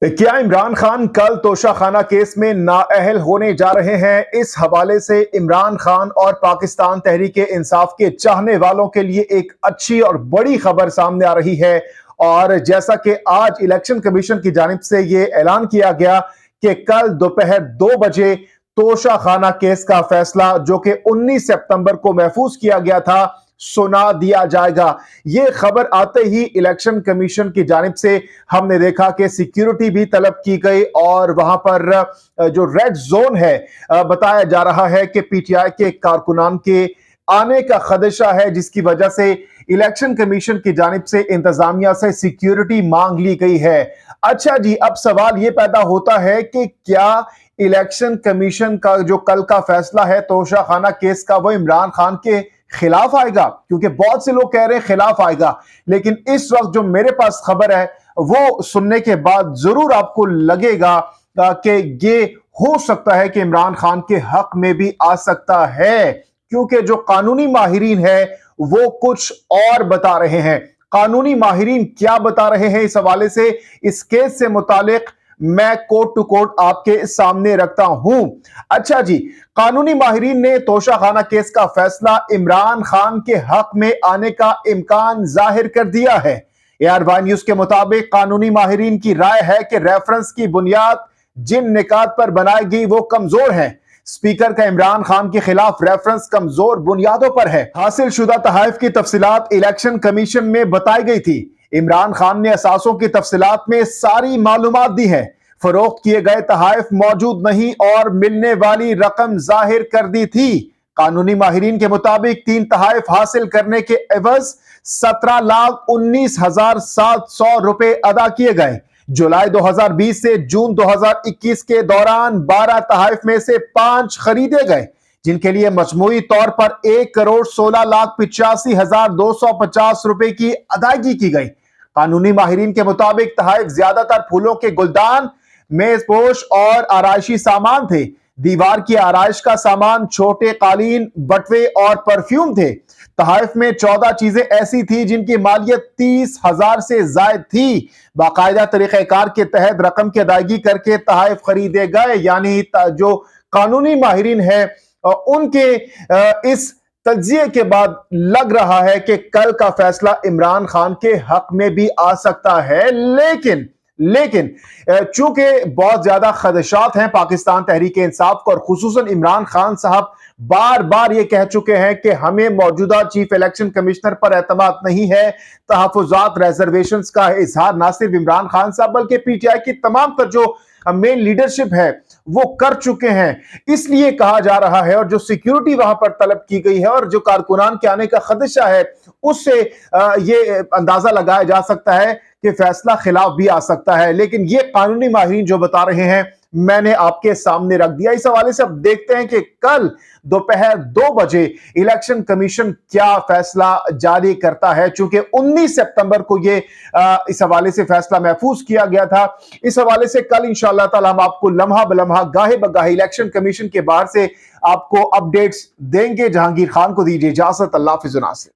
क्या इमरान खान कल तोशाखाना केस में नाअहल होने जा रहे हैं? इस हवाले से इमरान खान और पाकिस्तान तहरीक इंसाफ के चाहने वालों के लिए एक अच्छी और बड़ी खबर सामने आ रही है। और जैसा कि आज इलेक्शन कमीशन की जानिब से ये ऐलान किया गया कि कल दोपहर 2 बजे तोशाखाना केस का फैसला, जो कि 19 सितंबर को महफूज किया गया था, सुना दिया जाएगा। ये खबर आते ही इलेक्शन कमीशन की जानिब से हमने देखा कि सिक्योरिटी भी तलब की गई और वहां पर जो रेड जोन है, बताया जा रहा है कि पीटीआई के कारकुनान के आने का खदशा है, जिसकी वजह से इलेक्शन कमीशन की जानिब से इंतजामिया से सिक्योरिटी मांग ली गई है। अच्छा जी, अब सवाल ये पैदा होता है कि क्या इलेक्शन कमीशन का जो कल का फैसला है तोशाखाना केस का, वो इमरान खान के खिलाफ आएगा? क्योंकि बहुत से लोग कह रहे हैं खिलाफ आएगा, लेकिन इस वक्त जो मेरे पास खबर है वो सुनने के बाद जरूर आपको लगेगा कि ये हो सकता है कि इमरान खान के हक में भी आ सकता है, क्योंकि जो कानूनी माहिरीन है वो कुछ और बता रहे हैं। कानूनी माहिरीन क्या बता रहे हैं इस हवाले से, इस केस से मुतालिक मैं कोट टू कोट आपके सामने रखता हूं। अच्छा जी, कानूनी माहिरीन ने तोशाखाना केस का फैसला इमरान खान के हक में आने का इम्कान जाहिर कर दिया है। AR न्यूज के मुताबिक कानूनी माहिरीन की राय है कि रेफरेंस की बुनियाद जिन निकात पर बनाई गई वो कमजोर है। स्पीकर का इमरान खान के खिलाफ रेफरेंस कमजोर बुनियादों पर है। हासिल शुदा तहाइफ की तफसीलात इलेक्शन कमीशन में बताई गई थी। इमरान खान ने असासों की तफसीलात में सारी मालूमात दी है। फरोख्त किए गए तहाइफ मौजूद नहीं और मिलने वाली रकम जाहिर कर दी थी। कानूनी माहिरीन के मुताबिक 3 तहाइफ हासिल करने के एवज 17,19,700 रुपए अदा किए गए। जुलाई 2020 से जून 2021 के दौरान 12 तहाइफ में से 5 खरीदे गए, जिनके लिए मजमूई तौर पर 1,16,85,250 रुपए की अदायगी की गई। कानूनी माहिरीन के मुताबिक तहाइफ ज्यादातर फूलों के गुलदान, मेजपोश और आराइशी सामान थे। दीवार की आराइश का सामान छोटे कालीन, बटवे और परफ्यूम थे। तहाइफ में 14 चीजें ऐसी थी जिनकी मालियत 30,000 से जायद थी। बाकायदा तरीक़ेकार के तहत रकम की अदायगी करके तहाइफ खरीदे गए। यानी जो कानूनी माहिरीन है उनके इस तज्जिए के बाद लग रहा है कि कल का फैसला इमरान खान के हक में भी आ सकता है। लेकिन चूंकि बहुत ज्यादा खदशात हैं पाकिस्तान तहरीक इंसाफ को, और खुसूसन इमरान खान साहब बार बार ये कह चुके हैं कि हमें मौजूदा चीफ इलेक्शन कमिश्नर पर एतमाद नहीं है। तहफुजात, रिजर्वेशंस का इजहार ना सिर्फ इमरान खान साहब बल्कि पीटीआई की तमाम तर जो मेन लीडरशिप है वो कर चुके हैं, इसलिए कहा जा रहा है। और जो सिक्योरिटी वहां पर तलब की गई है और जो कारकुनान के आने का खदशा है, उससे ये अंदाजा लगाया जा सकता है कि फैसला खिलाफ भी आ सकता है। लेकिन ये कानूनी माहिरीन जो बता रहे हैं मैंने आपके सामने रख दिया। इस हवाले से अब देखते हैं कि कल दोपहर 2 बजे इलेक्शन कमीशन क्या फैसला जारी करता है। चूंकि 19 सितंबर को ये इस हवाले से फैसला महफूज किया गया था। इस हवाले से कल इंशाअल्लाह ताला हम आपको लम्हा बलम्हा, गाहे बगाहे इलेक्शन कमीशन के बाहर से आपको अपडेट्स देंगे। जहांगीर खान को दीजिए इजाजत। अल्लाह हाफिज़।